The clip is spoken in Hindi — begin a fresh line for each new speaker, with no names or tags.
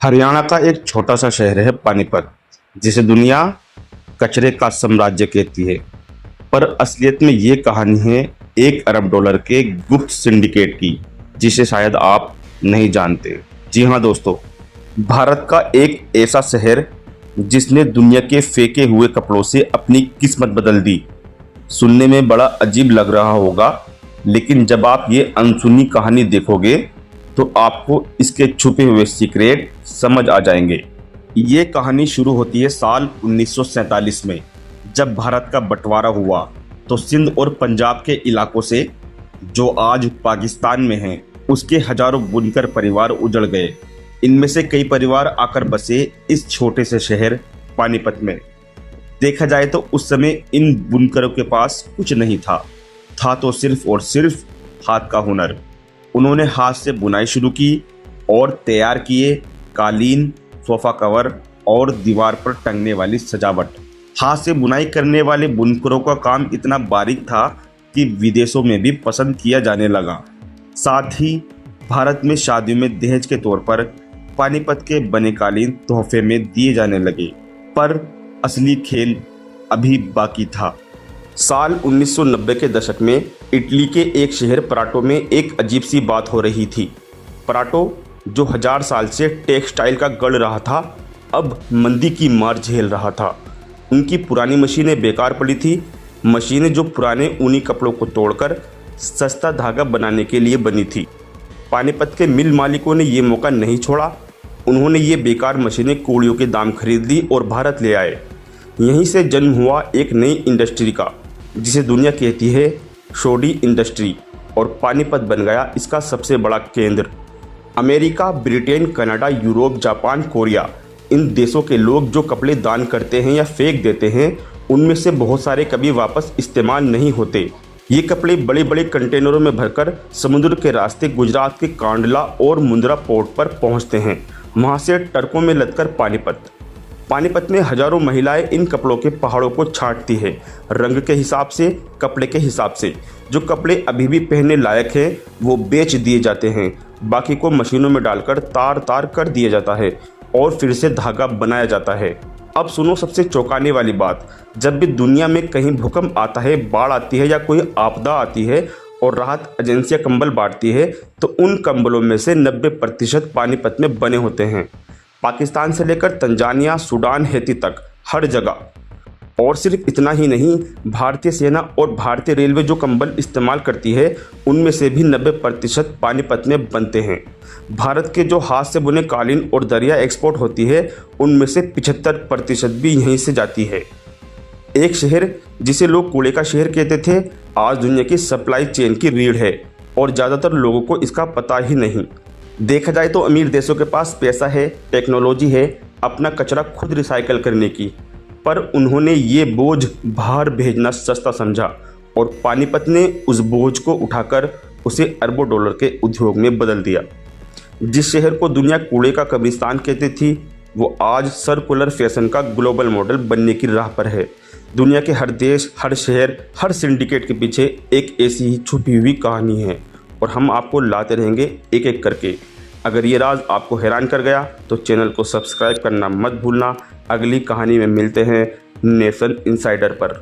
हरियाणा का एक छोटा सा शहर है पानीपत, जिसे दुनिया कचरे का साम्राज्य कहती है। पर असलियत में ये कहानी है $1 अरब के गुप्त सिंडिकेट की, जिसे शायद आप नहीं जानते। जी हाँ दोस्तों, भारत का एक ऐसा शहर जिसने दुनिया के फेंके हुए कपड़ों से अपनी किस्मत बदल दी। सुनने में बड़ा अजीब लग रहा होगा, लेकिन जब आप ये अनसुनी कहानी देखोगे तो आपको इसके छुपे हुए सीक्रेट समझ आ जाएंगे। ये कहानी शुरू होती है साल 1947 में, जब भारत का बंटवारा हुआ तो सिंध और पंजाब के इलाकों से, जो आज पाकिस्तान में हैं, उसके हजारों बुनकर परिवार उजड़ गए। इनमें से कई परिवार आकर बसे इस छोटे से शहर पानीपत में। देखा जाए तो उस समय इन बुनकरों के पास कुछ नहीं था तो सिर्फ और सिर्फ हाथ का हुनर। उन्होंने हाथ से बुनाई शुरू की और तैयार किए कालीन, सोफा कवर और दीवार पर टंगने वाली सजावट। हाथ से बुनाई करने वाले बुनकरों का काम इतना बारीक था कि विदेशों में भी पसंद किया जाने लगा। साथ ही भारत में शादियों में दहेज के तौर पर पानीपत के बने कालीन तोहफे में दिए जाने लगे। पर असली खेल अभी बाकी था। साल 1990 के दशक में इटली के एक शहर पराटो में एक अजीब सी बात हो रही थी। पराटो, जो 1000 साल से टेक्सटाइल का गढ़ रहा था, अब मंदी की मार झेल रहा था। उनकी पुरानी मशीनें बेकार पड़ी थी, मशीनें जो पुराने ऊनी कपड़ों को तोड़कर सस्ता धागा बनाने के लिए बनी थी। पानीपत के मिल मालिकों ने ये मौका नहीं छोड़ा। उन्होंने ये बेकार मशीनें कौड़ियों के दाम खरीद ली और भारत ले आए। यहीं से जन्म हुआ एक नई इंडस्ट्री का, जिसे दुनिया कहती है सोडी इंडस्ट्री, और पानीपत बन गया इसका सबसे बड़ा केंद्र। America, Britain, Canada, Europe, Japan, Korea, इन देशों के लोग जो कपड़े दान करते हैं या फेंक देते हैं, उनमें से बहुत सारे कभी वापस इस्तेमाल नहीं होते। ये कपड़े बड़े बड़े कंटेनरों में भरकर समुद्र के रास्ते गुजरात के कांडला और मुंद्रा पोर्ट पर पहुंचते हैं। वहां से ट्रकों में लदकर पानीपत में हजारों महिलाएं इन कपड़ों के पहाड़ों को छांटती है, रंग के हिसाब से, कपड़े के हिसाब से। जो कपड़े अभी भी पहनने लायक हैं वो बेच दिए जाते हैं, बाकी को मशीनों में डालकर तार तार कर दिया जाता है और फिर से धागा बनाया जाता है। अब सुनो सबसे चौंकाने वाली बात। जब भी दुनिया में कहीं भूकंप आता है, बाढ़ आती है या कोई आपदा आती है और राहत एजेंसियां कंबल बांटती है, तो उन कंबलों में से 90% पानीपत में बने होते हैं। पाकिस्तान से लेकर तंजानिया, सूडान, हैती तक हर जगह। और सिर्फ इतना ही नहीं, भारतीय सेना और भारतीय रेलवे जो कंबल इस्तेमाल करती है, उनमें से भी 90% पानीपत में बनते हैं। भारत के जो हाथ से बुने कालीन और दरिया एक्सपोर्ट होती है, उनमें से 75% भी यहीं से जाती है। एक शहर जिसे लोग कूड़े का शहर कहते थे, आज दुनिया की सप्लाई चेन की रीढ़ है और ज़्यादातर लोगों को इसका पता ही नहीं। देखा जाए तो अमीर देशों के पास पैसा है, टेक्नोलॉजी है अपना कचरा खुद रिसाइकल करने की, पर उन्होंने ये बोझ बाहर भेजना सस्ता समझा और पानीपत ने उस बोझ को उठाकर उसे अरबों डॉलर के उद्योग में बदल दिया। जिस शहर को दुनिया कूड़े का कब्रिस्तान कहती थी, वो आज सर्कुलर फैशन का ग्लोबल मॉडल बनने की राह पर है। दुनिया के हर देश, हर शहर, हर सिंडिकेट के पीछे एक ऐसी ही छुपी हुई कहानी है और हम आपको लाते रहेंगे एक एक करके। अगर ये राज आपको हैरान कर गया तो चैनल को सब्सक्राइब करना मत भूलना। अगली कहानी में मिलते हैं नेशन इनसाइडर पर।